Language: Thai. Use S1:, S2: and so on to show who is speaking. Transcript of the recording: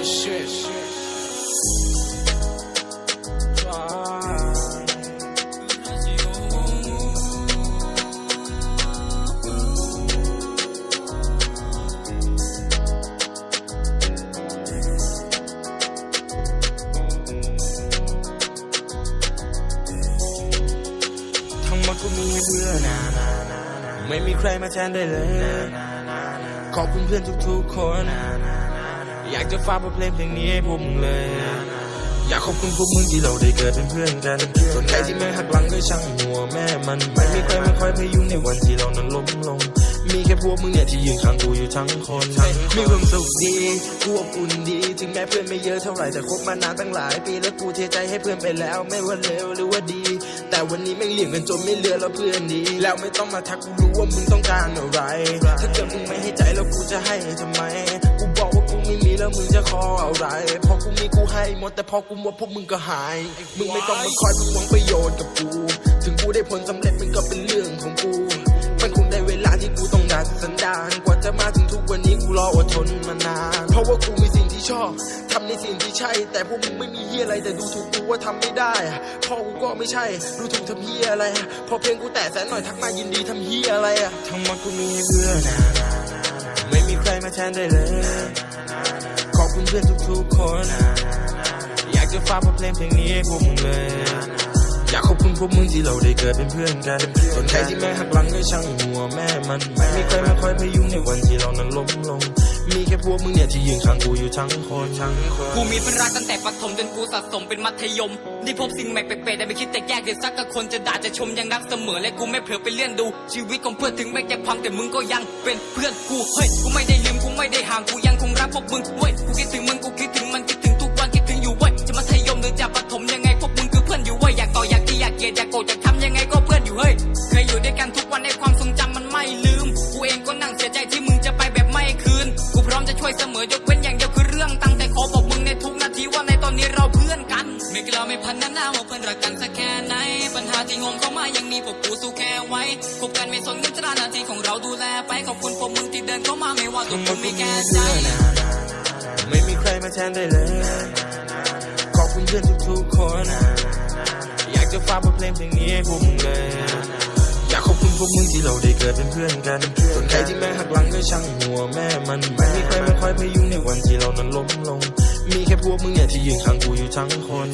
S1: shit
S2: ทั้งหมดกูมีให้เพื่อนไม่มีใครมาแทนได้เลยขอบคุณเพื่อนทุกๆคนอยากจะฝากบทเพลงนี้ให้พวกมึงเลยอยากขอบคุณพวกมึงที่เราได้เกิดเป็นเพื่อนกันส่วนใครที่ไม่หักหลังก็ช่างหัวแม่มันไม่มีใครมาคอยพยุงในวันที่เรานั้นล้มลงมีแค่พวกมึงเนี่ยที่ยืนข้างกูอยู่ทั้งคนมีความสุขดีกูอบอุ่นดีถึงแม้เพื่อนไม่เยอะเท่าไหร่แต่คบมานานตั้งหลายปีแล้วกูเทใจให้เพื่อนไปแล้วไม่ว่าเลวหรือว่าดีแต่วันนี้แม่งเหลี่ยมกันจนไม่เหลือแล้วเพื่อนดีแล้วไม่ต้องมาทักกูรู้ว่ามึงต้องการอะไรถ้าเกิดมึงไม่ให้ใจแล้วกูจะให้ทำไมกูบอกว่ากูไม่มีแล้วมึงจะขออะไรพอกูมีกูให้หมดแต่พอกูหมดพวกมึงก็หายมึงไม่ต้องมาคอยพึ่งหวังประโยชน์กับกูถึงกูได้ผลสำเร็จมันก็เป็นเรื่องของกูมันคงได้เวลาที่กูต้องดัดสันดานกว่าจะมาถึงทุกวันนี้กูรออดทนมานานเพราะว่ากูมีสิ่งที่ชอบทำในสิ่งที่ใช่แต่พวกมึงไม่มีเฮียอะไรแต่ดูถูกกูว่าทำไม่ได้พ่อกูก็ไม่ใช่ดูถูกทำเฮียอะไรพอเพลงกูแตะแสนหน่อยทักมายินดีทำเฮียอะไรทั้งหมดกูมีให้เพื่อนไม่มีใครมาแทนได้เลยขอบคุณเพื่อนทุกๆคนอยากจะฝากบทเพลงนี้ให้พวกมึงเลยอยากขอบคุณพวกมึงที่เราได้เกิดเป็นเพื่อนกันส่วนใครที่ไม่หักหลังก็ช่างหัวแม่มันไม่มีใครมาคอยพยุงในวันที่เรานั้นล้มลงมีแค่พวกมึงเนี่ยที่ยืนข้างกูอยู่ทั้งคน
S3: กูมีเป็นรักตั้งแต่ประถมจนกูสะสมเป็นมัธยมได้พบสิ่งใหม่แปลกๆแต่ไม่คิดแต่แยกเดี๋ยวสักกับคนจะด่าจะชมยังรักเสมอและกูไม่เผลอไปเลื่อนดูชีวิตของเพื่อนถึงแม้จะพังแต่มึงก็ยังเป็นเพื่อนกูเฮ้ยกูไม่ได้ลืมกูไม่ได้ห่างกูยังคงรักพวกมึงเว้ยกูคิดถึงมึงกูคิดถึงมันคิดถึงทุกวันคิดถึงอยู่เว้ยจะมัธยมหรือจะประถมยังไงพวกมึงคือเพื่อนอยู่เว้ยอยากต่ออยากตีอยากเกลียดอยากโกรธอยากทำยังไงก็เพื่อนอยู่เฮ้ยเคยอยู่ด้วยกันทุกวันในความทรงจำมันไม่ลืมกูเองก็นั่งเสียใจที่มึงจะไปแบบไม่คืนกูพร้อมจะช่วยเสมอยกเว้นอย่างเดียวคือเรื่องตังแต่ขอบอกมึงในทุกนาทีว่าในตอนนี้เราเพื่อนกันไม่กล้าไม่พันหน้าว่าเพื่อนรักกันสักแค่ไหนปัญหาที่งงเข้ามายังมีพวกกูสู้แค่ไว้คบกันไม่สนเงินตราหน้าที่ของเราดูแลไปขอบคุณพวกมึงที่เดินเข้ามาไม่ว่าตัวกูมีแค่ใจ
S2: ไม่มีใครมาแทนได้เลยขอบคุณเพื่อนทุกๆคนอยากจะฝากบทเพลงนี้ให้พวกมึงเลยอยากขอบคุณพวกมึงที่เราได้เกิดเป็นเพื่อนกันส่วนใครที่ไม่หักหลังก็ช่างหัวแม่มันไม่มีใครมาคอยพยุงในวันที่เรานั้นล้มลงมีแค่พวกมึงเนี่ยที่ยืนข้างกูอยู่ทั้งคน